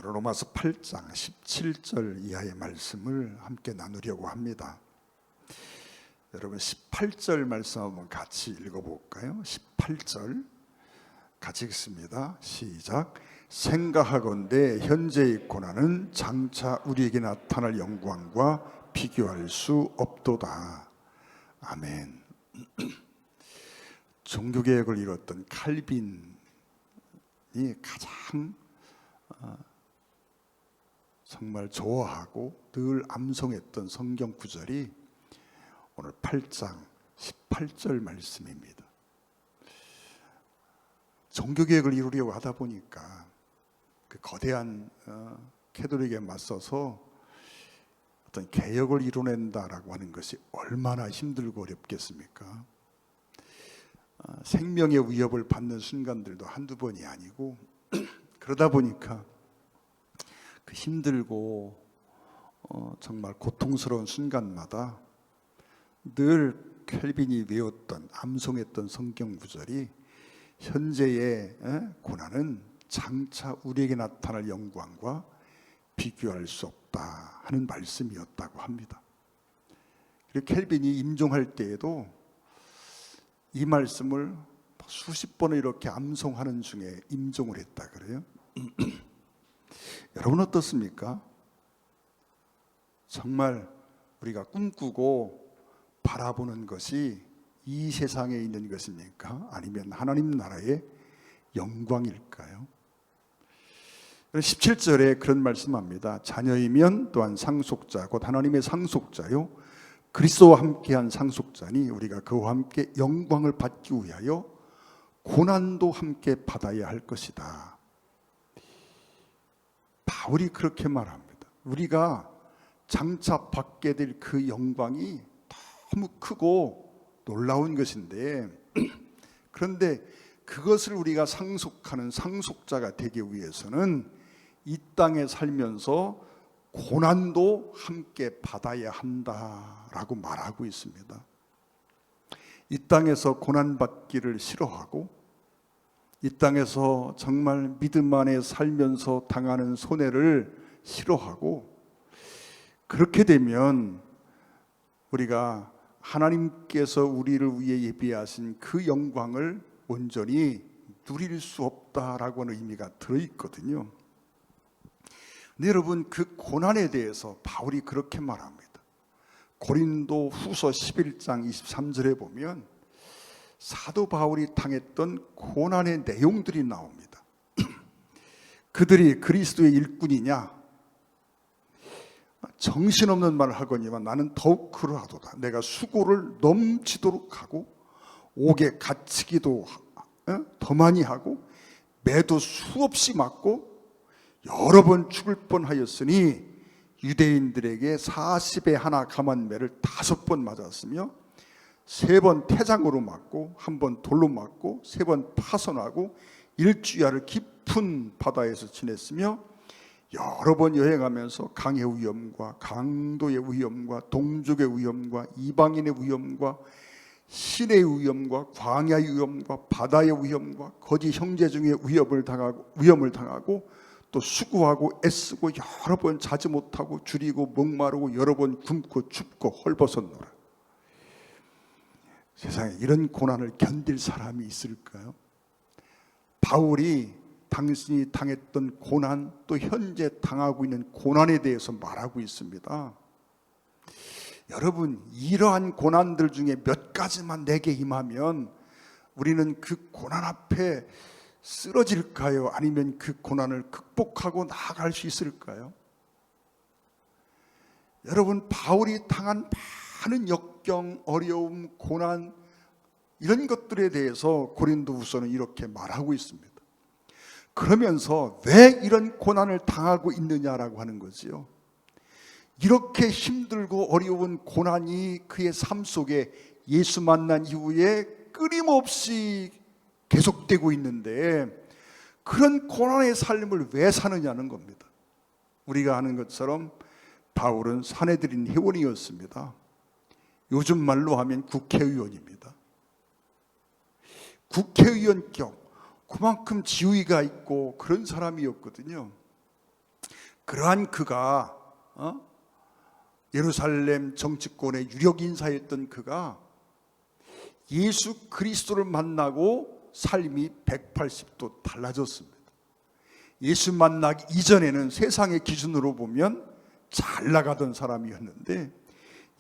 오늘 로마서 8장 17절 이하의 말씀을 함께 나누려고 합니다. 여러분 18절 말씀 한번 같이 읽어볼까요? 18절 같이 읽습니다. 시작. 생각하건대 현재의 고난은 장차 우리에게 나타날 영광과 비교할 수 없도다. 아멘. 종교개혁을 이뤘던 칼빈이 가장 정말 좋아하고 늘 암송했던 성경 구절이 오늘 8장 18절 말씀입니다. 종교개혁을 이루려고 하다 보니까 그 거대한 캐톨릭에 맞서서 어떤 개혁을 이뤄낸다라고 하는 것이 얼마나 힘들고 어렵겠습니까? 생명의 위협을 받는 순간들도 한두 번이 아니고 그러다 보니까 그 힘들고 정말 고통스러운 순간마다 늘 켈빈이 외웠던 암송했던 성경 구절이 현재의 고난은 장차 우리에게 나타날 영광과 비교할 수 없다 하는 말씀이었다고 합니다. 그리고 켈빈이 임종할 때에도 이 말씀을 수십 번을 이렇게 암송하는 중에 임종을 했다 그래요. 여러분 어떻습니까? 정말 우리가 꿈꾸고 바라보는 것이 이 세상에 있는 것입니까? 아니면 하나님 나라의 영광일까요? 17절에 그런 말씀합니다. 자녀이면 또한 상속자 곧 하나님의 상속자요 그리스도와 함께한 상속자니 우리가 그와 함께 영광을 받기 위하여 고난도 함께 받아야 할 것이다. 바울이 그렇게 말합니다. 우리가 장차 받게 될 그 영광이 너무 크고 놀라운 것인데 그런데 그것을 우리가 상속하는 상속자가 되기 위해서는 이 땅에 살면서 고난도 함께 받아야 한다라고 말하고 있습니다. 이 땅에서 고난받기를 싫어하고 이 땅에서 정말 믿음 안에 살면서 당하는 손해를 싫어하고 그렇게 되면 우리가 하나님께서 우리를 위해 예비하신 그 영광을 온전히 누릴 수 없다라고 하는 의미가 들어있거든요. 근데 여러분 그 고난에 대해서 바울이 그렇게 말합니다. 고린도 후서 11장 23절에 보면 사도 바울이 당했던 고난의 내용들이 나옵니다. 그들이 그리스도의 일꾼이냐? 정신없는 말을 하거니와 나는 더욱 그러하도다. 내가 수고를 넘치도록 하고 옥에 갇히기도 더 많이 하고 매도 수없이 맞고 여러 번 죽을 뻔하였으니 유대인들에게 40에 하나 감한 매를 5번 맞았으며 3번 태장으로 맞고 1번 돌로 맞고 3번 파손하고 일주야를 깊은 바다에서 지냈으며 여러 번 여행하면서 강의 위험과 강도의 위험과 동족의 위험과 이방인의 위험과 신의 위험과 광야의 위험과 바다의 위험과 거짓 형제 중에 위험을 당하고 또 수고하고 애쓰고 여러 번 자지 못하고 줄이고 목마르고 여러 번 굶고 춥고 헐벗었노라. 세상에 이런 고난을 견딜 사람이 있을까요? 바울이 당신이 당했던 고난 또 현재 당하고 있는 고난에 대해서 말하고 있습니다. 여러분 이러한 고난들 중에 몇 가지만 내게 임하면 우리는 그 고난 앞에 쓰러질까요? 아니면 그 고난을 극복하고 나아갈 수 있을까요? 여러분 바울이 당한 많은 역경, 어려움, 고난 이런 것들에 대해서 고린도후서는 이렇게 말하고 있습니다. 그러면서 왜 이런 고난을 당하고 있느냐라고 하는 거지요. 이렇게 힘들고 어려운 고난이 그의 삶 속에 예수 만난 이후에 끊임없이 계속되고 있는데 그런 고난의 삶을 왜 사느냐는 겁니다. 우리가 아는 것처럼 바울은 사내들인 회원이었습니다. 요즘 말로 하면 국회의원입니다. 국회의원격 그만큼 지위가 있고 그런 사람이었거든요. 그러한 그가 예루살렘 정치권의 유력 인사였던 그가 예수 그리스도를 만나고 삶이 180도 달라졌습니다. 예수 만나기 이전에는 세상의 기준으로 보면 잘 나가던 사람이었는데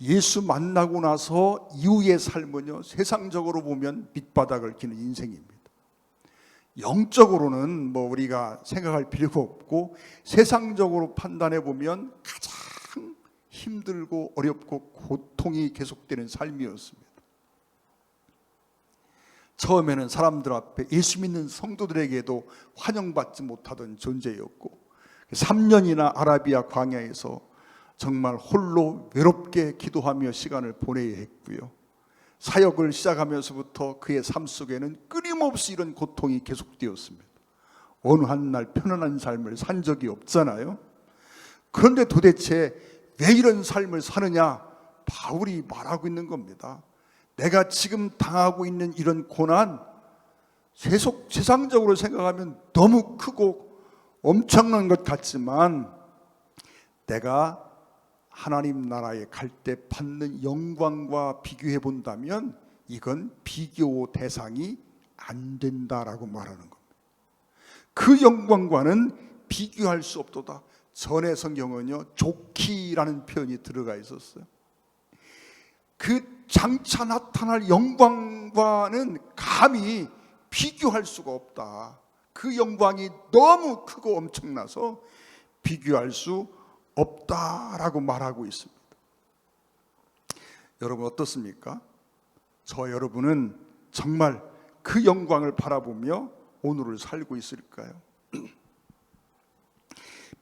예수 만나고 나서 이후의 삶은요, 세상적으로 보면 밑바닥을 기는 인생입니다. 영적으로는 뭐 우리가 생각할 필요가 없고 세상적으로 판단해 보면 가장 힘들고 어렵고 고통이 계속되는 삶이었습니다. 처음에는 사람들 앞에 예수 믿는 성도들에게도 환영받지 못하던 존재였고 3년이나 아라비아 광야에서 정말 홀로 외롭게 기도하며 시간을 보내야 했고요. 사역을 시작하면서부터 그의 삶 속에는 끊임없이 이런 고통이 계속되었습니다. 어느 한날 편안한 삶을 산 적이 없잖아요. 그런데 도대체 왜 이런 삶을 사느냐? 바울이 말하고 있는 겁니다. 내가 지금 당하고 있는 이런 고난, 세상적으로 생각하면 너무 크고 엄청난 것 같지만 내가 하나님 나라에 갈 때 받는 영광과 비교해 본다면 이건 비교 대상이 안 된다라고 말하는 겁니다. 그 영광과는 비교할 수 없도다. 전의 성경은요, 좋기라는 표현이 들어가 있었어요. 그 장차 나타날 영광과는 감히 비교할 수가 없다. 그 영광이 너무 크고 엄청나서 비교할 수 없다라고 말하고 있습니다. 여러분 어떻습니까? 저 여러분은 정말 그 영광을 바라보며 오늘을 살고 있을까요?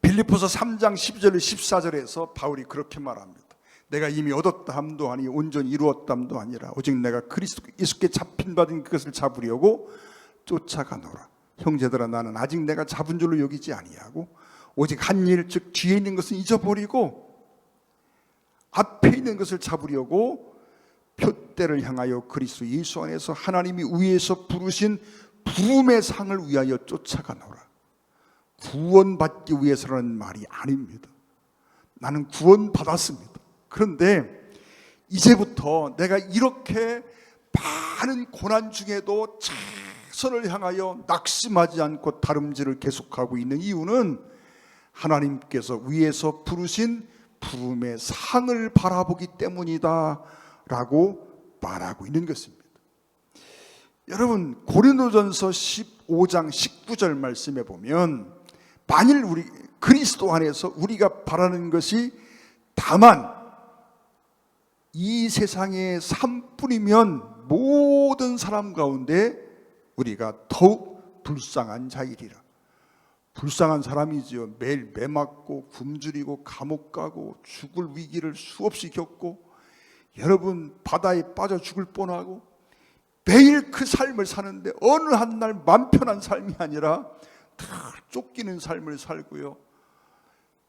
빌립보서 3장 12절 14절에서 바울이 그렇게 말합니다. 내가 이미 얻었다 함도 아니 온전히 이루었다 함도 아니라 오직 내가 그리스도 예수께 잡힌 받은 그것을 잡으려고 쫓아가노라. 형제들아 나는 아직 내가 잡은 줄로 여기지 아니하고 오직 한 일 즉 뒤에 있는 것은 잊어버리고 앞에 있는 것을 잡으려고 표대를 향하여 그리스도 예수 안에서 하나님이 위에서 부르신 부름의 상을 위하여 쫓아가노라. 구원받기 위해서라는 말이 아닙니다. 나는 구원받았습니다. 그런데 이제부터 내가 이렇게 많은 고난 중에도 최선을 향하여 낙심하지 않고 다름질을 계속하고 있는 이유는 하나님께서 위에서 부르신 부름의 상을 바라보기 때문이다 라고 말하고 있는 것입니다. 여러분 고린도전서 15장 19절 말씀에 보면 만일 우리 그리스도 안에서 우리가 바라는 것이 다만 이 세상의 삶뿐이면 모든 사람 가운데 우리가 더욱 불쌍한 자이리라. 불쌍한 사람이지요. 매일 매 맞고 굶주리고 감옥 가고 죽을 위기를 수없이 겪고 여러분 바다에 빠져 죽을 뻔하고 매일 그 삶을 사는데 어느 한날 맘 편한 삶이 아니라 다 쫓기는 삶을 살고요.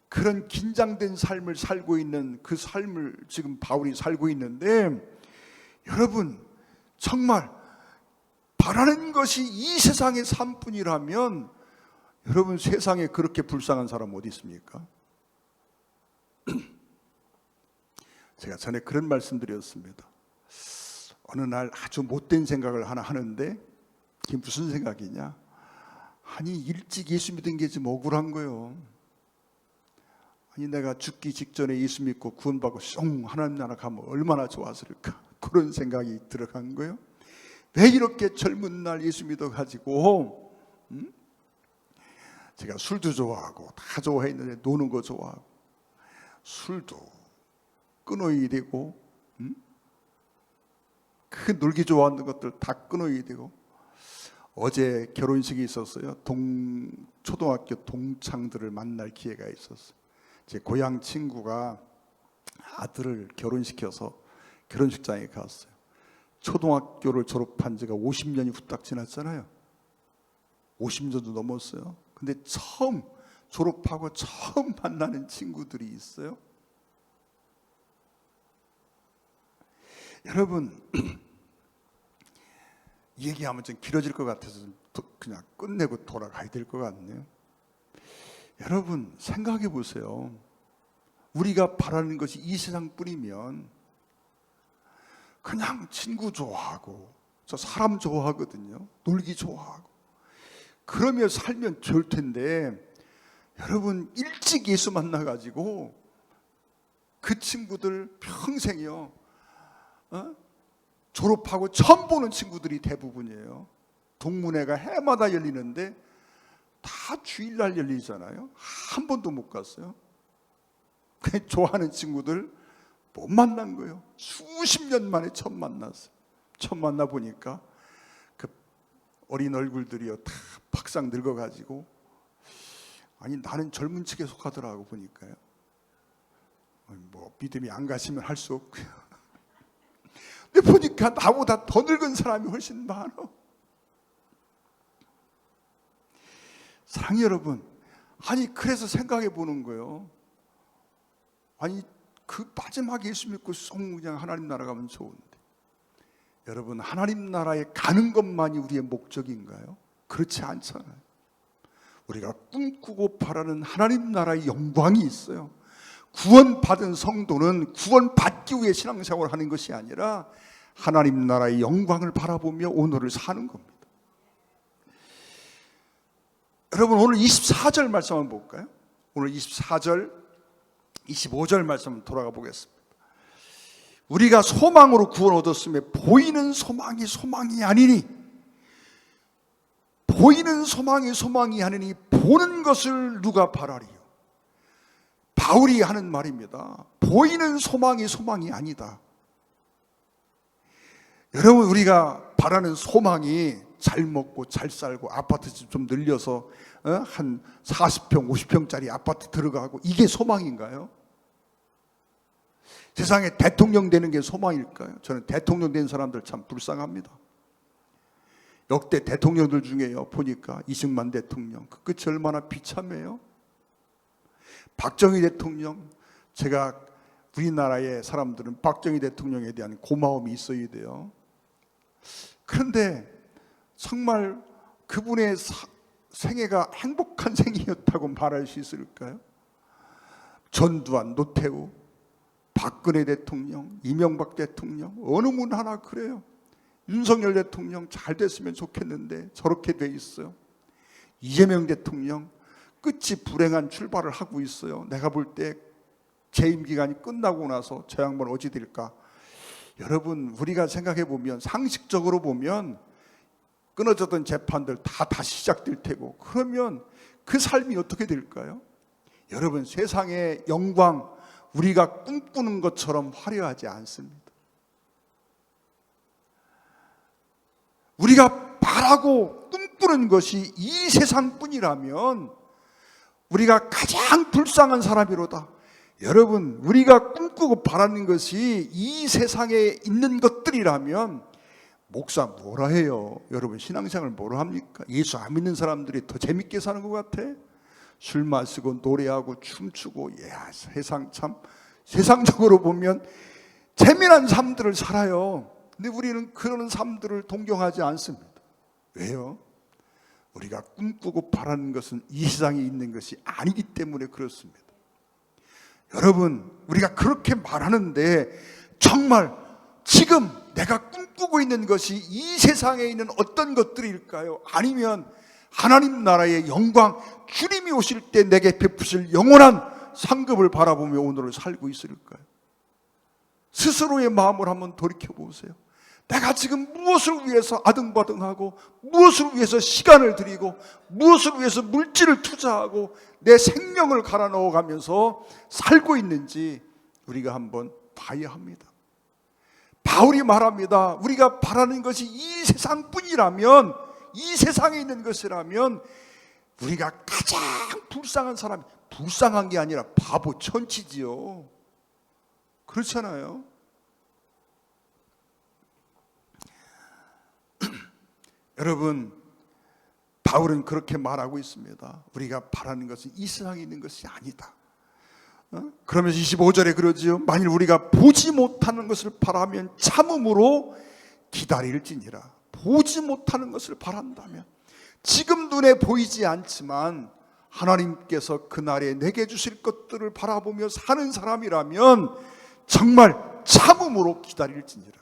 그런 긴장된 삶을 살고 있는 그 삶을 지금 바울이 살고 있는데 여러분 정말 바라는 것이 이 세상의 삶뿐이라면 여러분 세상에 그렇게 불쌍한 사람 어디 있습니까? 제가 전에 그런 말씀 드렸습니다. 어느 날 아주 못된 생각을 하나 하는데 그게 무슨 생각이냐? 아니 일찍 예수 믿은 게 좀 억울한 거예요. 아니 내가 죽기 직전에 예수 믿고 구원받고 숑 하나님 나라 가면 얼마나 좋았을까? 그런 생각이 들어간 거예요. 왜 이렇게 젊은 날 예수 믿어가지고 제가 술도 좋아하고 다 좋아했는데 노는 거 좋아하고 술도 끊어야 되고 그 놀기 좋아하는 것들 다 끊어야 되고 어제 결혼식이 있었어요. 초등학교 동창들을 만날 기회가 있었어요. 제 고향 친구가 아들을 결혼시켜서 결혼식장에 갔어요. 초등학교를 졸업한 지가 50년이 후딱 지났잖아요. 50년도 넘었어요. 근데 처음 졸업하고 처음 만나는 친구들이 있어요. 여러분 얘기하면 좀 길어질 것 같아서 그냥 끝내고 돌아가야 될 것 같네요. 여러분 생각해 보세요. 우리가 바라는 것이 이 세상뿐이면 그냥 친구 좋아하고, 저 사람 좋아하거든요. 놀기 좋아하고 그러며 살면 좋을 텐데, 여러분 일찍 예수 만나가지고 그 친구들 평생이요, 졸업하고 처음 보는 친구들이 대부분이에요. 동문회가 해마다 열리는데 다 주일날 열리잖아요. 한 번도 못 갔어요. 그 좋아하는 친구들 못 만난 거예요. 수십 년 만에 처음 만났어요. 처음 만나 보니까 그 어린 얼굴들이요 다 박상 늙어가지고, 아니 나는 젊은 층에 속하더라고 보니까요. 뭐 믿음이 안 가시면 할 수 없고요. 근데 보니까 나보다 더 늙은 사람이 훨씬 많아. 사랑하는 여러분, 아니 그래서 생각해 보는 거예요. 아니 그 마지막 예수 믿고 쏙 그냥 하나님 나라 가면 좋은데, 여러분 하나님 나라에 가는 것만이 우리의 목적인가요? 그렇지 않잖아요. 우리가 꿈꾸고 바라는 하나님 나라의 영광이 있어요. 구원받은 성도는 구원받기 위해 신앙생활을 하는 것이 아니라 하나님 나라의 영광을 바라보며 오늘을 사는 겁니다. 여러분 오늘 24절 말씀 한번 볼까요? 오늘 24절 25절 말씀 돌아가 보겠습니다. 우리가 소망으로 구원 얻었으며 보이는 소망이 소망이 아니니, 보이는 소망이 소망이 아니니 보는 것을 누가 바라리요. 바울이 하는 말입니다. 보이는 소망이 소망이 아니다. 여러분 우리가 바라는 소망이 잘 먹고 잘 살고 아파트 좀 늘려서 한 40평 50평짜리 아파트 들어가고, 이게 소망인가요? 세상에 대통령 되는 게 소망일까요? 저는 대통령 된 사람들 참 불쌍합니다. 역대 대통령들 중에요 보니까 이승만 대통령 그 끝이 얼마나 비참해요. 박정희 대통령, 제가 우리나라의 사람들은 박정희 대통령에 대한 고마움이 있어야 돼요. 그런데 정말 그분의 생애가 행복한 생이었다고 말할 수 있을까요? 전두환, 노태우, 박근혜 대통령, 이명박 대통령, 어느 분 하나 그래요. 윤석열 대통령 잘 됐으면 좋겠는데 저렇게 돼 있어요. 이재명 대통령 끝이 불행한 출발을 하고 있어요. 내가 볼 때 재임 기간이 끝나고 나서 저 양반 어찌 될까? 여러분 우리가 생각해 보면, 상식적으로 보면 끊어졌던 재판들 다 다시 시작될 테고, 그러면 그 삶이 어떻게 될까요? 여러분 세상의 영광 우리가 꿈꾸는 것처럼 화려하지 않습니다. 우리가 바라고 꿈꾸는 것이 이 세상뿐이라면 우리가 가장 불쌍한 사람이로다. 여러분 우리가 꿈꾸고 바라는 것이 이 세상에 있는 것들이라면 목사 뭐라 해요? 여러분 신앙생활 뭐라 합니까? 예수 안 믿는 사람들이 더 재밌게 사는 것 같아? 술 마시고 노래하고 춤추고, 세상 참 세상적으로 보면 재미난 삶들을 살아요. 근데 우리는 그런 삶들을 동경하지 않습니다. 왜요? 우리가 꿈꾸고 바라는 것은 이 세상에 있는 것이 아니기 때문에 그렇습니다. 여러분 우리가 그렇게 말하는데 정말 지금 내가 꿈꾸고 있는 것이 이 세상에 있는 어떤 것들일까요? 아니면 하나님 나라의 영광, 주님이 오실 때 내게 베푸실 영원한 상급을 바라보며 오늘을 살고 있을까요? 스스로의 마음을 한번 돌이켜보세요. 내가 지금 무엇을 위해서 아등바등하고, 무엇을 위해서 시간을 들이고, 무엇을 위해서 물질을 투자하고 내 생명을 갈아 넣어가면서 살고 있는지 우리가 한번 봐야 합니다. 바울이 말합니다. 우리가 바라는 것이 이 세상뿐이라면, 이 세상에 있는 것이라면 우리가 가장 불쌍한 사람이, 불쌍한 게 아니라 바보 천치지요. 그렇잖아요. 여러분 바울은 그렇게 말하고 있습니다. 우리가 바라는 것은 이 세상에 있는 것이 아니다. 그러면서 25절에 그러지요. 만일 우리가 보지 못하는 것을 바라면 참음으로 기다릴지니라. 보지 못하는 것을 바란다면, 지금 눈에 보이지 않지만 하나님께서 그날에 내게 주실 것들을 바라보며 사는 사람이라면 정말 참음으로 기다릴지니라.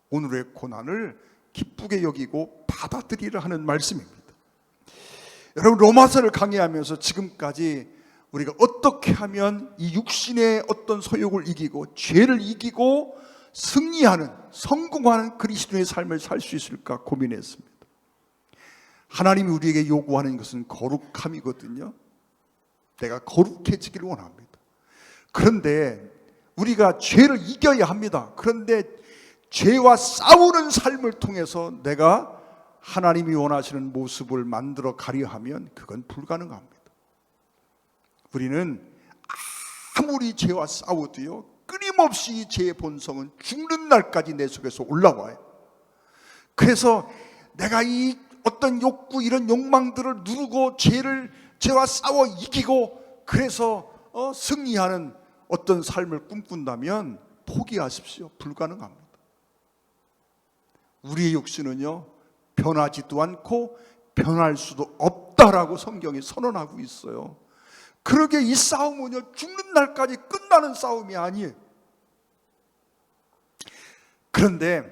오늘의 고난을 기쁘게 여기고 받아들이라 하는 말씀입니다. 여러분, 로마서를 강의하면서 지금까지 우리가 어떻게 하면 이 육신의 어떤 소욕을 이기고 죄를 이기고 승리하는, 성공하는 그리스도의 삶을 살 수 있을까 고민했습니다. 하나님이 우리에게 요구하는 것은 거룩함이거든요. 내가 거룩해지기를 원합니다. 그런데 우리가 죄를 이겨야 합니다. 그런데 죄와 싸우는 삶을 통해서 내가 하나님이 원하시는 모습을 만들어 가려 하면 그건 불가능합니다. 우리는 아무리 죄와 싸워도요, 끊임없이 이 죄의 본성은 죽는 날까지 내 속에서 올라와요. 그래서 내가 이 어떤 욕구, 이런 욕망들을 누르고 죄와 싸워 이기고 그래서 승리하는 어떤 삶을 꿈꾼다면 포기하십시오. 불가능합니다. 우리의 육신은요, 변하지도 않고 변할 수도 없다라고 성경이 선언하고 있어요. 그러게 이 싸움은요, 죽는 날까지 끝나는 싸움이 아니에요. 그런데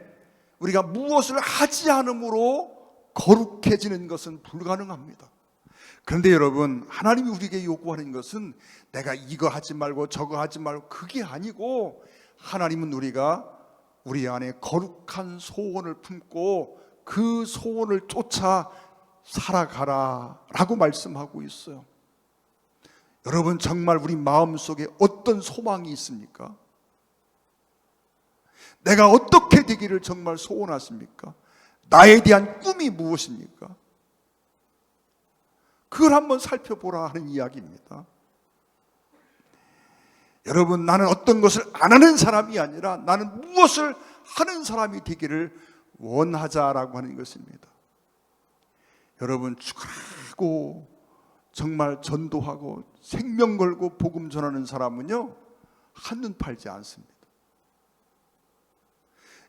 우리가 무엇을 하지 않음으로 거룩해지는 것은 불가능합니다. 그런데 여러분, 하나님이 우리에게 요구하는 것은 내가 이거 하지 말고 저거 하지 말고 그게 아니고, 하나님은 우리가 우리 안에 거룩한 소원을 품고 그 소원을 쫓아 살아가라 라고 말씀하고 있어요. 여러분, 정말 우리 마음속에 어떤 소망이 있습니까? 내가 어떻게 되기를 정말 소원하십니까? 나에 대한 꿈이 무엇입니까? 그걸 한번 살펴보라 하는 이야기입니다. 여러분, 나는 어떤 것을 안 하는 사람이 아니라 나는 무엇을 하는 사람이 되기를 원하자라고 하는 것입니다. 여러분, 죽으라고 정말 전도하고 생명 걸고 복음 전하는 사람은요, 한눈 팔지 않습니다.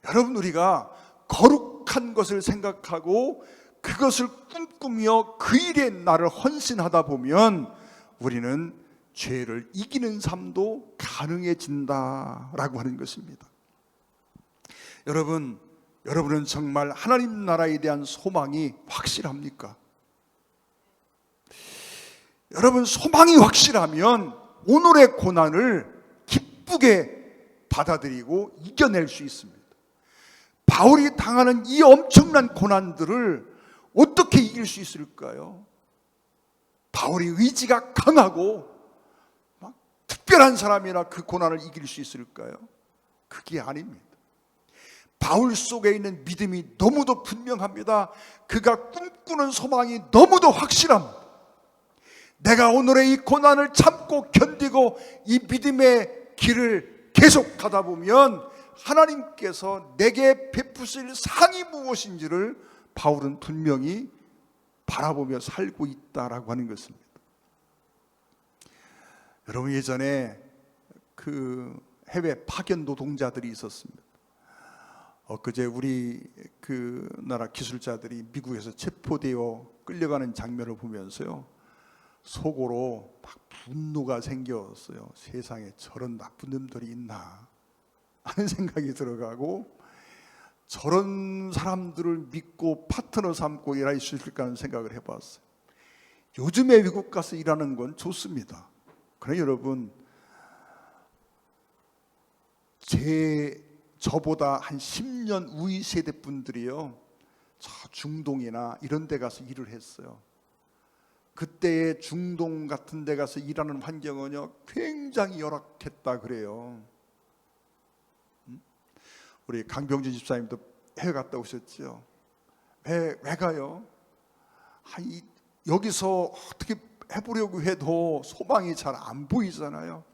여러분, 우리가 거룩한 것을 생각하고 그것을 꿈꾸며 그 일에 나를 헌신하다 보면 우리는 죄를 이기는 삶도 가능해진다라고 하는 것입니다. 여러분은 정말 하나님 나라에 대한 소망이 확실합니까? 여러분, 소망이 확실하면 오늘의 고난을 기쁘게 받아들이고 이겨낼 수 있습니다. 바울이 당하는 이 엄청난 고난들을 어떻게 이길 수 있을까요? 바울이 의지가 강하고 특별한 사람이나 그 고난을 이길 수 있을까요? 그게 아닙니다. 바울 속에 있는 믿음이 너무도 분명합니다. 그가 꿈꾸는 소망이 너무도 확실합니다. 내가 오늘의 이 고난을 참고 견디고 이 믿음의 길을 계속 가다 보면 하나님께서 내게 베푸실 상이 무엇인지를 바울은 분명히 바라보며 살고 있다라고 하는 것입니다. 여러분, 예전에 그 해외 파견 노동자들이 있었습니다. 엊그제 우리 그 나라 기술자들이 미국에서 체포되어 끌려가는 장면을 보면서요, 속으로 막 분노가 생겼어요. 세상에 저런 나쁜 놈들이 있나 하는 생각이 들어가고, 저런 사람들을 믿고 파트너 삼고 일할 수 있을까 하는 생각을 해봤어요. 요즘에 미국 가서 일하는 건 좋습니다. 그러나 여러분, 저보다 한 10년 우위 세대 분들이요, 저 중동이나 이런 데 가서 일을 했어요. 그때의 중동 같은 데 가서 일하는 환경은요, 굉장히 열악했다 그래요. 우리 강병진 집사님도 해외 갔다 오셨죠? 왜 가요? 여기서 어떻게 해보려고 해도 소망이 잘 안 보이잖아요.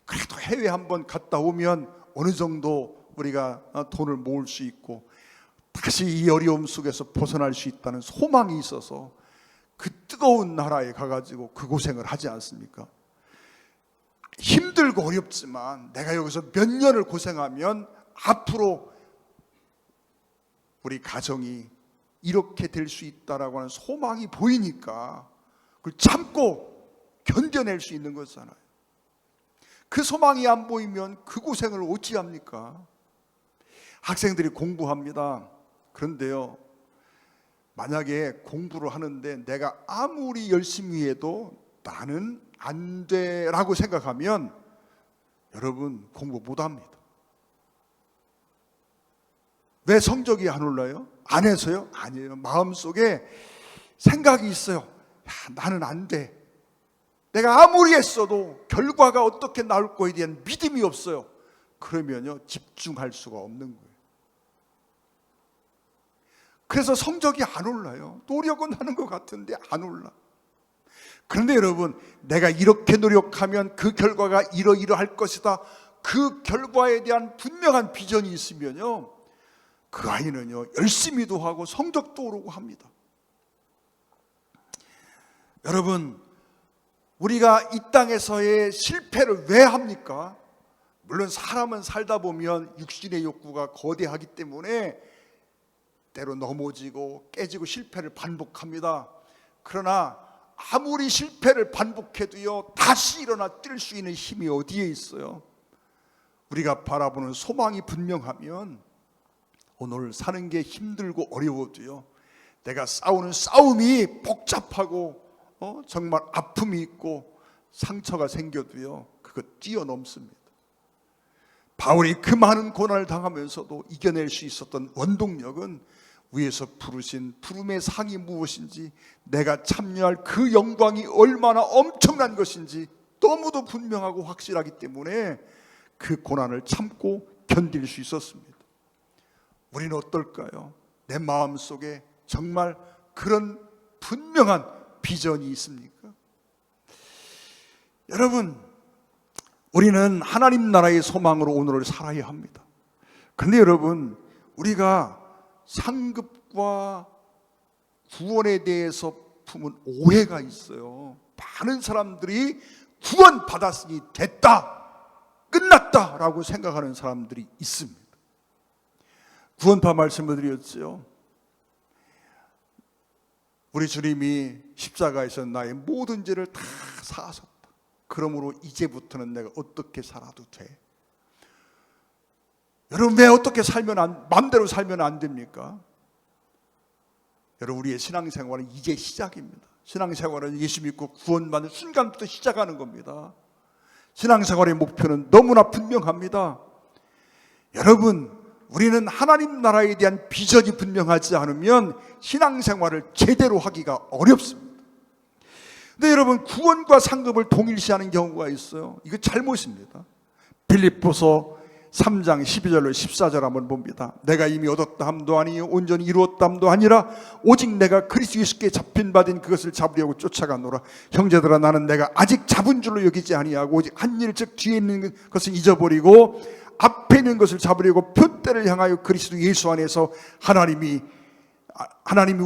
그래도 해외 한번 갔다 오면 어느 정도 우리가 돈을 모을 수 있고 다시 이 어려움 속에서 벗어날 수 있다는 소망이 있어서 그 뜨거운 나라에 가가지고 그 고생을 하지 않습니까? 힘들고 어렵지만 내가 여기서 몇 년을 고생하면 앞으로 우리 가정이 이렇게 될 수 있다라고 하는 소망이 보이니까 그걸 참고 견뎌낼 수 있는 거잖아요. 그 소망이 안 보이면 그 고생을 어찌합니까? 학생들이 공부합니다. 그런데요, 만약에 공부를 하는데 내가 아무리 열심히 해도 나는 안 돼라고 생각하면 여러분 공부 못합니다. 왜 성적이 안 올라요? 안 해서요? 아니에요. 마음속에 생각이 있어요. 야, 나는 안 돼. 내가 아무리 했어도 결과가 어떻게 나올 거에 대한 믿음이 없어요. 그러면요, 집중할 수가 없는 거예요. 그래서 성적이 안 올라요. 노력은 하는 것 같은데 안 올라. 그런데 여러분, 내가 이렇게 노력하면 그 결과가 이러이러할 것이다, 그 결과에 대한 분명한 비전이 있으면요, 그 아이는요 열심히도 하고 성적도 오르고 합니다. 여러분, 우리가 이 땅에서의 실패를 왜 합니까? 물론 사람은 살다 보면 육신의 욕구가 거대하기 때문에 때로 넘어지고 깨지고 실패를 반복합니다. 그러나 아무리 실패를 반복해도요, 다시 일어나 뛸 수 있는 힘이 어디에 있어요? 우리가 바라보는 소망이 분명하면 오늘 사는 게 힘들고 어려워도요, 내가 싸우는 싸움이 복잡하고 정말 아픔이 있고 상처가 생겨도요, 그거 뛰어넘습니다. 바울이 그 많은 고난을 당하면서도 이겨낼 수 있었던 원동력은 위에서 부르신 부름의 상이 무엇인지, 내가 참여할 그 영광이 얼마나 엄청난 것인지 너무도 분명하고 확실하기 때문에 그 고난을 참고 견딜 수 있었습니다. 우리는 어떨까요? 내 마음속에 정말 그런 분명한 비전이 있습니까? 여러분, 우리는 하나님 나라의 소망으로 오늘을 살아야 합니다. 그런데 여러분, 우리가 상급과 구원에 대해서 품은 오해가 있어요. 많은 사람들이 구원 받았으니 됐다, 끝났다라고 생각하는 사람들이 있습니다. 구원파 말씀을 드렸죠. 우리 주님이 십자가에서 나의 모든 죄를 다 사하셨다. 그러므로 이제부터는 내가 어떻게 살아도 돼. 여러분, 왜 어떻게 살면 마음대로 살면 안 됩니까? 여러분, 우리의 신앙생활은 이제 시작입니다. 신앙생활은 예수 믿고 구원받는 순간부터 시작하는 겁니다. 신앙생활의 목표는 너무나 분명합니다. 여러분, 우리는 하나님 나라에 대한 비전이 분명하지 않으면 신앙생활을 제대로 하기가 어렵습니다. 근데 여러분, 구원과 상급을 동일시하는 경우가 있어요. 이거 잘못입니다. 빌립보서 3장 12절로 14절 한번 봅니다. 내가 이미 얻었다 함도 아니요 온전히 이루었다 함도 아니라 오직 내가 그리스도 예수께 잡힌 바된 그것을 잡으려고 쫓아가노라. 형제들아, 나는 내가 아직 잡은 줄로 여기지 아니하고 오직 한 일, 즉 뒤에 있는 것은 잊어버리고 앞에 있는 것을 잡으려고 표대를 향하여 그리스도 예수 안에서 하나님이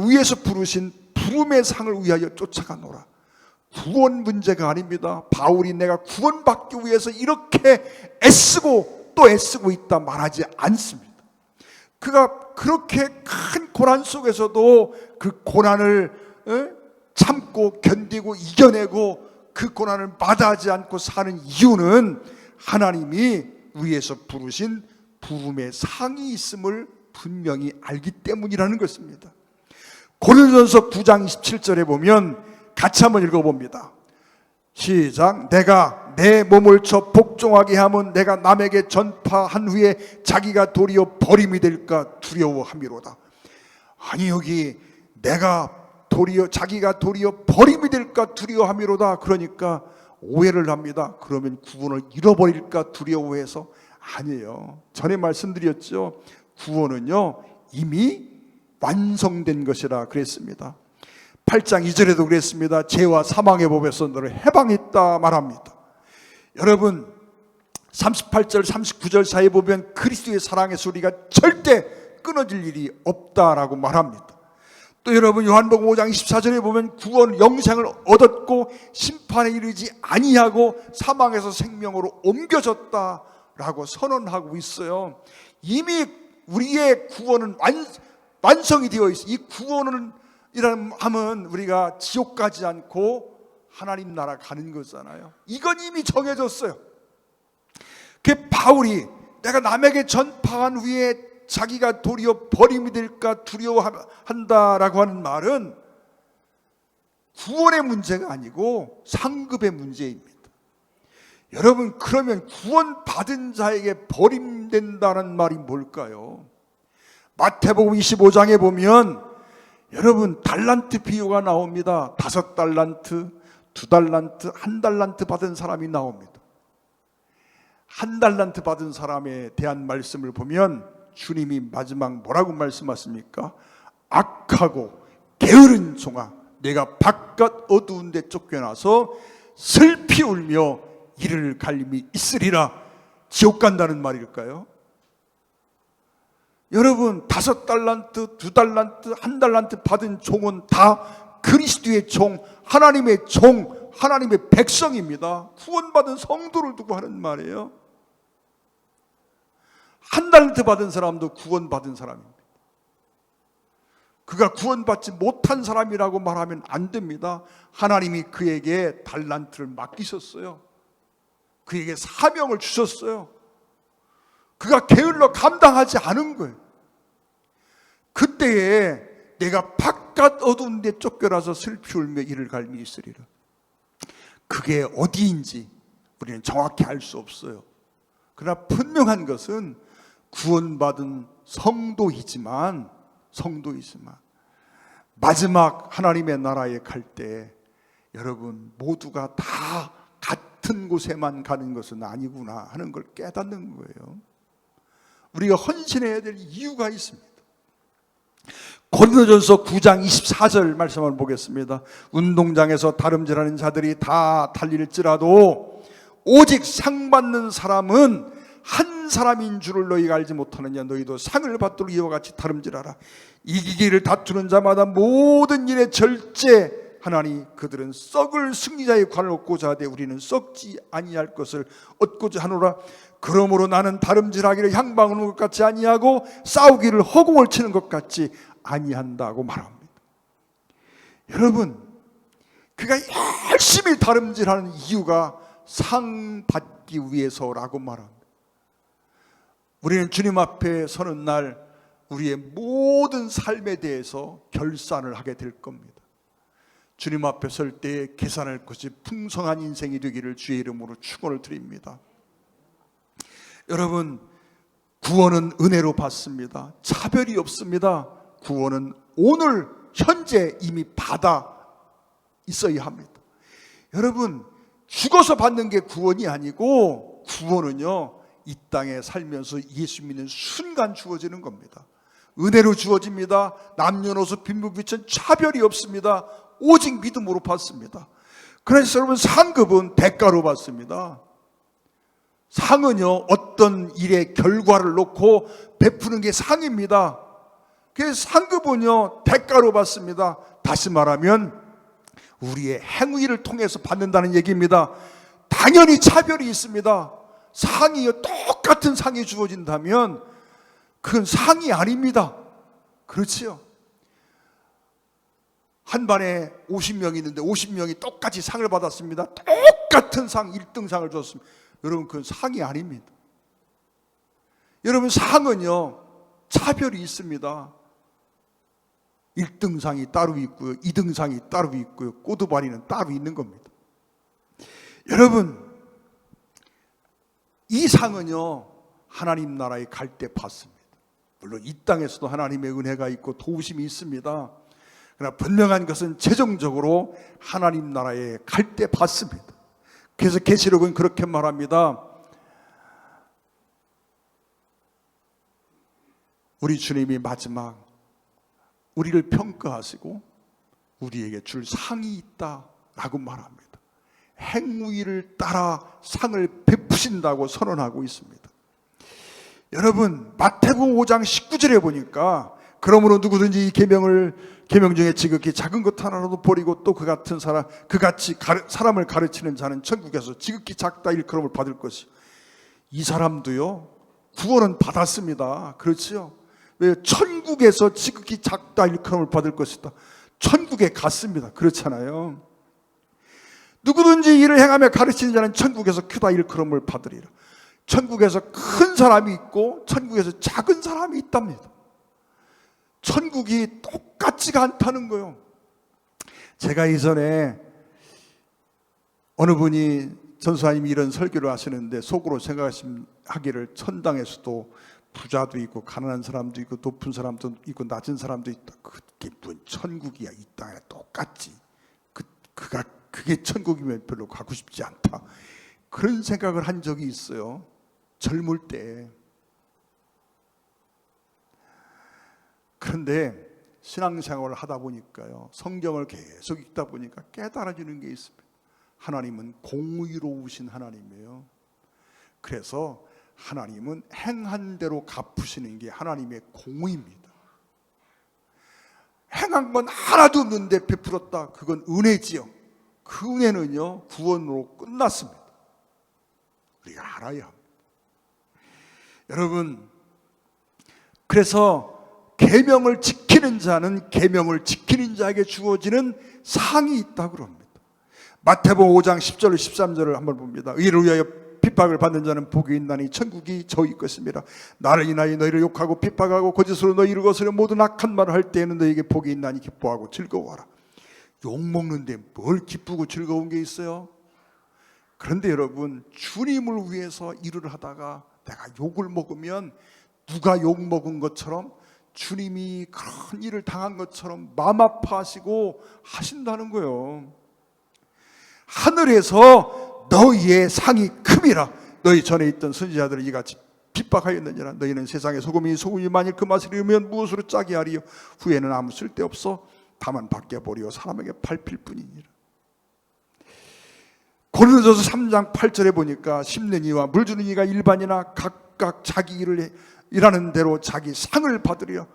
위에서 부르신 부름의 상을 위하여 쫓아가노라. 구원 문제가 아닙니다. 바울이 내가 구원받기 위해서 이렇게 애쓰고 또 애쓰고 있다 말하지 않습니다. 그가 그렇게 큰 고난 속에서도 그 고난을 참고 견디고 이겨내고 그 고난을 마다하지 않고 사는 이유는 하나님이 위에서 부르신 부름의 상이 있음을 분명히 알기 때문이라는 것입니다. 고린도전서 9장 27절에 보면 같이 한번 읽어봅니다. 시작. 내가 내 몸을 쳐 복종하게 하면 내가 남에게 전파한 후에 자기가 도리어 버림이 될까 두려워함이로다. 아니, 여기 내가 자기가 도리어 버림이 될까 두려워함이로다. 그러니까 오해를 합니다. 그러면 구원을 잃어버릴까 두려워해서? 아니에요. 전에 말씀드렸죠. 구원은요 이미 완성된 것이라 그랬습니다. 8장 2절에도 그랬습니다. 죄와 사망의 법에서 너를 해방했다 말합니다. 여러분, 38절 39절 사이에 보면 그리스도의 사랑의 소리가 절대 끊어질 일이 없다라고 말합니다. 또 여러분, 요한복음 5장 24절에 보면 구원 영생을 얻었고 심판에 이르지 아니하고 사망에서 생명으로 옮겨졌다라고 선언하고 있어요. 이미 우리의 구원은 완성이 되어 있어요. 이 구원은 이라는 하면 우리가 지옥 가지 않고 하나님 나라 가는 거잖아요. 이건 이미 정해졌어요. 그 바울이 내가 남에게 전파한 후에 자기가 도리어 버림이 될까 두려워한다라고 하는 말은 구원의 문제가 아니고 상급의 문제입니다. 여러분, 그러면 구원받은 자에게 버림된다는 말이 뭘까요? 마태복음 25장에 보면 여러분 달란트 비유가 나옵니다. 5달란트, 2달란트, 1달란트 받은 사람이 나옵니다. 1달란트 받은 사람에 대한 말씀을 보면 주님이 마지막 뭐라고 말씀하십니까? 악하고 게으른 종아, 내가 바깥 어두운 데 쫓겨나서 슬피 울며 이를 갈림이 있으리라. 지옥 간다는 말일까요? 여러분, 5달란트, 2달란트, 1달란트 받은 종은 다 그리스도의 종, 하나님의 종, 하나님의 백성입니다. 구원받은 성도를 두고 하는 말이에요. 1달란트 받은 사람도 구원받은 사람입니다. 그가 구원받지 못한 사람이라고 말하면 안 됩니다. 하나님이 그에게 달란트를 맡기셨어요. 그에게 사명을 주셨어요. 그가 게을러 감당하지 않은 거예요. 그때에 내가 바깥 어두운 데 쫓겨나서 슬피 울며 이를 갈미 있으리라. 그게 어디인지 우리는 정확히 알 수 없어요. 그러나 분명한 것은 구원받은 성도이지만 마지막 하나님의 나라에 갈 때 여러분 모두가 다 같은 곳에만 가는 것은 아니구나 하는 걸 깨닫는 거예요. 우리가 헌신해야 될 이유가 있습니다. 고린도전서 9장 24절 말씀을 보겠습니다. 운동장에서 다름질하는 자들이 다 달릴지라도 오직 상 받는 사람은 한 사람인 줄을 너희가 알지 못하느냐. 너희도 상을 받도록 이와 같이 다름질하라. 이기기를 다투는 자마다 모든 일에 절제하나니 그들은 썩을 승리자의 관을 얻고자 하되 우리는 썩지 아니할 것을 얻고자 하노라. 그러므로 나는 다름질하기를 향방하는 것 같이 아니하고 싸우기를 허공을 치는 것 같이 아니한다고 말합니다. 여러분, 그가 열심히 다름질하는 이유가 상 받기 위해서라고 말합니다. 우리는 주님 앞에 서는 날 우리의 모든 삶에 대해서 결산을 하게 될 겁니다. 주님 앞에 설 때 계산할 것이 풍성한 인생이 되기를 주의 이름으로 축원을 드립니다. 여러분, 구원은 은혜로 받습니다. 차별이 없습니다. 구원은 오늘 현재 이미 받아 있어야 합니다. 여러분, 죽어서 받는 게 구원이 아니고 구원은요 이 땅에 살면서 예수 믿는 순간 주어지는 겁니다. 은혜로 주어집니다. 남녀노소 빈부귀천 차별이 없습니다. 오직 믿음으로 받습니다. 그래서 여러분, 상급은 대가로 받습니다. 상은요 어떤 일의 결과를 놓고 베푸는 게 상입니다. 그래서 상급은요 대가로 받습니다. 다시 말하면 우리의 행위를 통해서 받는다는 얘기입니다. 당연히 차별이 있습니다. 상이요 똑같은 상이 주어진다면 그건 상이 아닙니다. 그렇지요? 한 반에 50명이 있는데 50명이 똑같이 상을 받았습니다. 똑같은 상 1등상을 줬습니다. 여러분, 그건 상이 아닙니다. 여러분, 상은요 차별이 있습니다. 1등상이 따로 있고요, 2등상이 따로 있고요, 꼬두바리는 따로 있는 겁니다. 여러분, 이 상은요 하나님 나라에 갈 때 받습니다. 물론 이 땅에서도 하나님의 은혜가 있고 도우심이 있습니다. 그러나 분명한 것은 최종적으로 하나님 나라에 갈 때 받습니다. 그래서 계시록은 그렇게 말합니다. 우리 주님이 마지막 우리를 평가하시고 우리에게 줄 상이 있다라고 말합니다. 행위를 따라 상을 베푸신다고 선언하고 있습니다. 여러분, 마태복음 5장 19절에 보니까 그러므로 누구든지 이 계명 중에 지극히 작은 것 하나라도 버리고 또 그 같은 사람 그같이 사람을 가르치는 자는 천국에서 지극히 작다 일컬음을 받을 것이. 이 사람도요 구원은 받았습니다. 그렇지요? 왜? 천국에서 지극히 작다 일컬음을 받을 것이다. 천국에 갔습니다. 그렇잖아요. 누구든지 일을 행하며 가르치는 자는 천국에서 크다 일컬음을 받으리라. 천국에서 큰 사람이 있고 천국에서 작은 사람이 있답니다. 천국이 똑같지가 않다는 거예요. 제가 이전에 어느 분이 전수사님이 이런 설교를 하시는데 속으로 생각하기를 천당에서도 부자도 있고 가난한 사람도 있고 높은 사람도 있고 낮은 사람도 있다. 그게 뭔 천국이야. 이 땅에 똑같지. 그게 천국이면 별로 가고 싶지 않다. 그런 생각을 한 적이 있어요. 젊을 때. 그런데 신앙생활을 하다 보니까요, 성경을 계속 읽다 보니까 깨달아지는 게 있습니다. 하나님은 공의로우신 하나님이에요. 그래서 하나님은 행한 대로 갚으시는 게 하나님의 공의입니다. 행한 건 하나도 없는데 베풀었다. 그건 은혜지요. 그 은혜는요, 구원으로 끝났습니다. 우리가 알아야 합니다. 여러분, 그래서 계명을 지키는 자는 계명을 지키는 자에게 주어지는 상이 있다고 합니다. 마태복음 5장 10절 13절을 한번 봅니다. 의를 위하여 핍박을 받는 자는 복이 있나니 천국이 저희 것입니다. 나를 인하여 너희를 욕하고 핍박하고 거짓으로 너희를 거스려 모든 악한 말을 할 때에는 너희에게 복이 있나니 기뻐하고 즐거워하라. 욕먹는데 뭘 기쁘고 즐거운 게 있어요? 그런데 여러분, 주님을 위해서 일을 하다가 내가 욕을 먹으면 누가 욕 먹은 것처럼 주님이 그런 일을 당한 것처럼 마음 아파하시고 하신다는 거예요. 하늘에서 너희의 상이 큼이라. 너희 전에 있던 선지자들을 이같이 핍박하였느니라. 너희는 세상의 소금이 만일 그 맛을 잃으면 무엇으로 짜게 하리요? 후에는 아무 쓸데없어 다만 밖에 버리어 사람에게 밟힐 뿐이니라. 고린도전서 3장 8절에 보니까 심는 이와 물 주는 이가 일반이나 각각 자기 일을 일하는 대로 자기 상을 받으리라.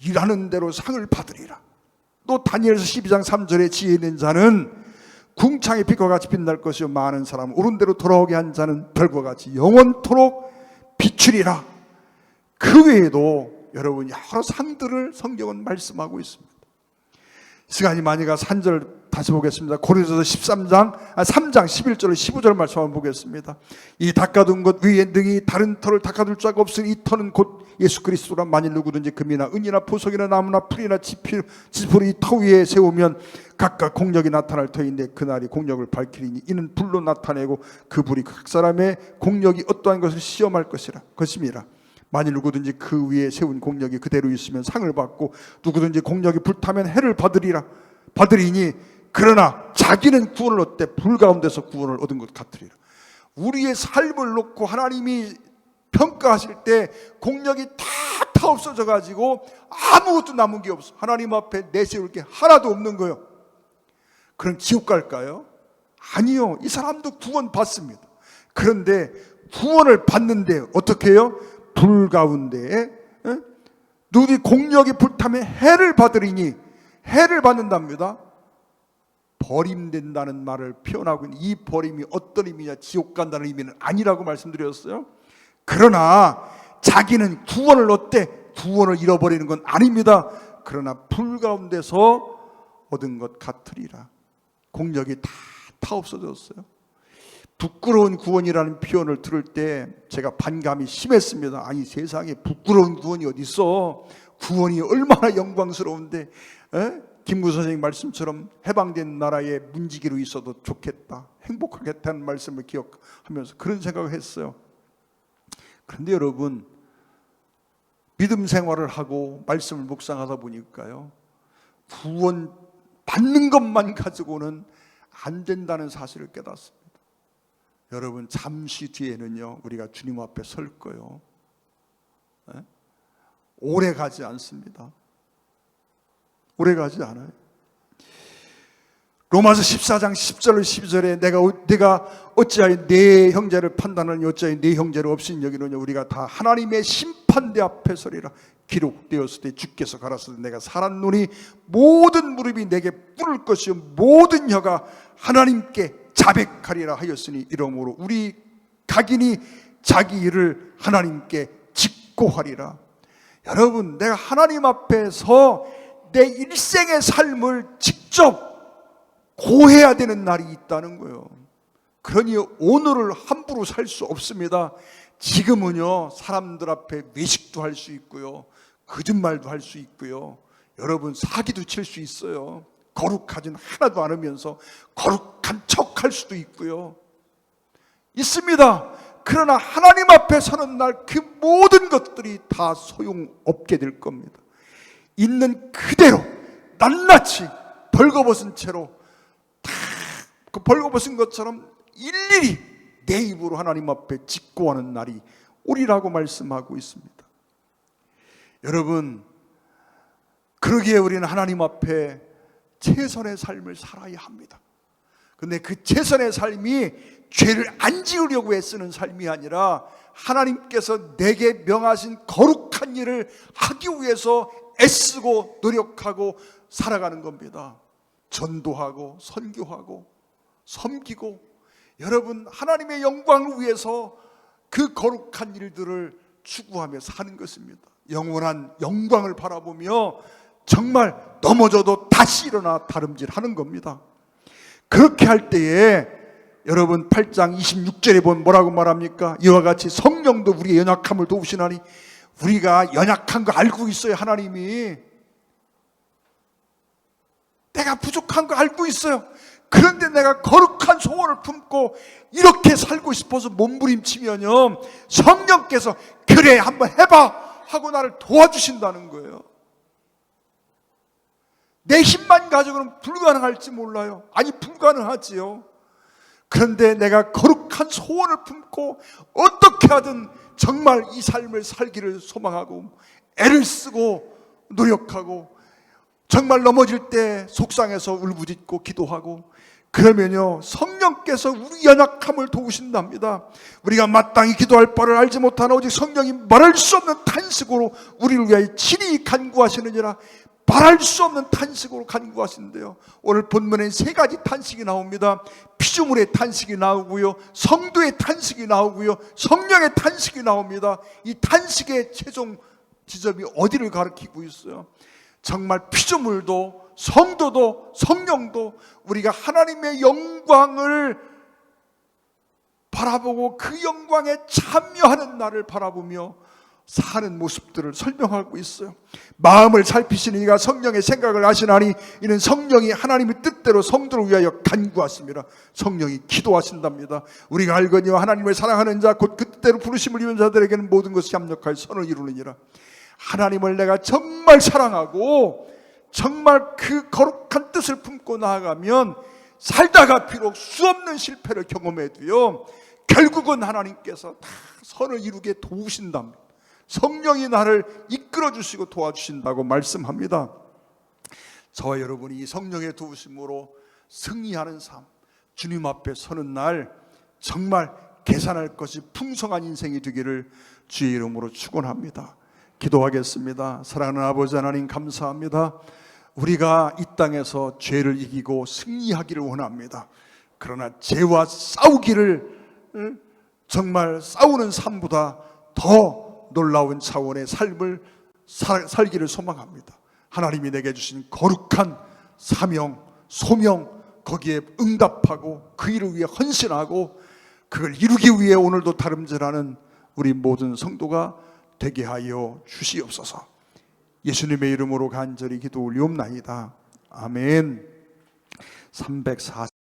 일하는 대로 상을 받으리라. 또 다니엘서 12장 3절에 지혜 있는 자는 궁창의 빛과 같이 빛날 것이요 많은 사람 옳은 대로 돌아오게 한 자는 별과 같이 영원토록 비추리라. 그 외에도 여러분 여러 상들을 성경은 말씀하고 있습니다. 시간이 많이 가서 한 절 다시 보겠습니다. 고린도서 3장 11절 15절 말씀 한번 보겠습니다. 이 닦아둔 것 위에 능히 다른 터를 닦아둘 자가 없으니 이 터는 곧 예수 그리스도라. 만일 누구든지 금이나 은이나 보석이나 나무나 풀이나 지푸를 이 터 위에 세우면 각각 공력이 나타날 터인데 그날이 공력을 밝히리니 이는 불로 나타내고 그 불이 각 사람의 공력이 어떠한 것을 시험할 것임이라. 만일 누구든지 그 위에 세운 공력이 그대로 있으면 상을 받고 누구든지 공력이 불타면 해를 받으리니 그러나 자기는 구원을 얻되 불 가운데서 구원을 얻은 것 같으리라. 우리의 삶을 놓고 하나님이 평가하실 때 공력이 다 없어져 가지고 아무것도 남은 게 없어. 하나님 앞에 내세울 게 하나도 없는 거예요. 그럼 지옥 갈까요? 아니요. 이 사람도 구원 받습니다. 그런데 구원을 받는데 어떻게 해요? 불 가운데에 누구든지 공력이 불타면 해를 받으리니 해를 받는답니다. 버림된다는 말을 표현하고 있는 이 버림이 어떤 의미냐, 지옥 간다는 의미는 아니라고 말씀드렸어요. 그러나 자기는 구원을 얻되 구원을 잃어버리는 건 아닙니다. 그러나 불 가운데서 얻은 것 같으리라. 공력이 다 없어졌어요. 부끄러운 구원이라는 표현을 들을 때 제가 반감이 심했습니다. 아니 세상에 부끄러운 구원이 어디 있어? 구원이 얼마나 영광스러운데 김구 선생님 말씀처럼 해방된 나라에 문지기로 있어도 좋겠다, 행복하겠다는 말씀을 기억하면서 그런 생각을 했어요. 그런데 여러분, 믿음 생활을 하고 말씀을 묵상하다 보니까요, 구원 받는 것만 가지고는 안 된다는 사실을 깨닫습니다. 여러분, 잠시 뒤에는요 우리가 주님 앞에 설 거예요. 오래 가지 않습니다. 오래 가지 않아요. 로마서 14장 10절 12절에 내가 어찌하여 내 형제를 판단하니 어찌하여 내 형제를 없인 여기느냐. 우리가 다 하나님의 심판대 앞에 서리라. 기록되었을 때 주께서 가라사대 내가 살았노니 모든 무릎이 내게 꿇을 것이요 모든 혀가 하나님께 자백하리라 하였으니 이러므로 우리 각인이 자기 일을 하나님께 직고하리라. 여러분, 내가 하나님 앞에서 내 일생의 삶을 직접 고해야 되는 날이 있다는 거예요. 그러니 오늘을 함부로 살 수 없습니다. 지금은요, 사람들 앞에 외식도 할 수 있고요, 거짓말도 할 수 있고요, 여러분 사기도 칠 수 있어요. 거룩하진 하나도 않으면서 거룩한 척 할 수도 있고요, 있습니다. 그러나 하나님 앞에 서는 날 그 모든 것들이 다 소용없게 될 겁니다. 있는 그대로 낱낱이 벌거벗은 채로 다 그 벌거벗은 것처럼 일일이 내 입으로 하나님 앞에 직고하는 날이 오리라고 말씀하고 있습니다. 여러분, 그러기에 우리는 하나님 앞에 최선의 삶을 살아야 합니다. 근데 그 최선의 삶이 죄를 안 지으려고 애쓰는 삶이 아니라 하나님께서 내게 명하신 거룩한 일을 하기 위해서 애쓰고 노력하고 살아가는 겁니다. 전도하고 선교하고 섬기고, 여러분 하나님의 영광을 위해서 그 거룩한 일들을 추구하며 사는 것입니다. 영원한 영광을 바라보며 정말 넘어져도 다시 일어나 다름질하는 겁니다. 그렇게 할 때에 여러분 8장 26절에 보면 뭐라고 말합니까? 이와 같이 성령도 우리의 연약함을 도우시나니, 우리가 연약한 거 알고 있어요. 하나님이 내가 부족한 거 알고 있어요. 그런데 내가 거룩한 소원을 품고 이렇게 살고 싶어서 몸부림치면요, 성령께서 그래 한번 해봐 하고 나를 도와주신다는 거예요. 내 힘만 가지고는 불가능할지 몰라요. 아니, 불가능하지요. 그런데 내가 거룩한 소원을 품고 어떻게 하든 정말 이 삶을 살기를 소망하고 애를 쓰고 노력하고, 정말 넘어질 때 속상해서 울부짖고 기도하고, 그러면요 성령께서 우리 연약함을 도우신답니다. 우리가 마땅히 기도할 바를 알지 못하나 오직 성령이 말할 수 없는 탄식으로 우리를 위하여 친히 간구하시느니라. 말할 수 없는 탄식으로 간구하시는데요, 오늘 본문에 세 가지 탄식이 나옵니다. 피조물의 탄식이 나오고요, 성도의 탄식이 나오고요, 성령의 탄식이 나옵니다. 이 탄식의 최종 지점이 어디를 가리키고 있어요? 정말 피조물도 성도도 성령도 우리가 하나님의 영광을 바라보고 그 영광에 참여하는 날을 바라보며 사는 모습들을 설명하고 있어요. 마음을 살피시는 이가 성령의 생각을 아시나니 이는 성령이 하나님의 뜻대로 성도를 위하여 간구하십니다. 성령이 기도하신답니다. 우리가 알거니와 하나님을 사랑하는 자 곧 그 뜻대로 부르심을 입은 자들에게는 모든 것이 합력하여 선을 이루느니라. 하나님을 내가 정말 사랑하고 정말 그 거룩한 뜻을 품고 나아가면 살다가 비록 수없는 실패를 경험해도요, 결국은 하나님께서 다 선을 이루게 도우신답니다. 성령이 나를 이끌어 주시고 도와주신다고 말씀합니다. 저와 여러분이 이 성령의 도우심으로 승리하는 삶, 주님 앞에 서는 날 정말 계산할 것이 풍성한 인생이 되기를 주의 이름으로 축원합니다. 기도하겠습니다. 사랑하는 아버지 하나님, 감사합니다. 우리가 이 땅에서 죄를 이기고 승리하기를 원합니다. 그러나 죄와 싸우기를, 정말 싸우는 삶보다 더 놀라운 차원의 삶을 살기를 소망합니다. 하나님이 내게 주신 거룩한 사명, 소명, 거기에 응답하고 그 일을 위해 헌신하고 그걸 이루기 위해 오늘도 다름질하는 우리 모든 성도가 되게 하여 주시옵소서. 예수님의 이름으로 간절히 기도 올리옵나이다. 아멘. 304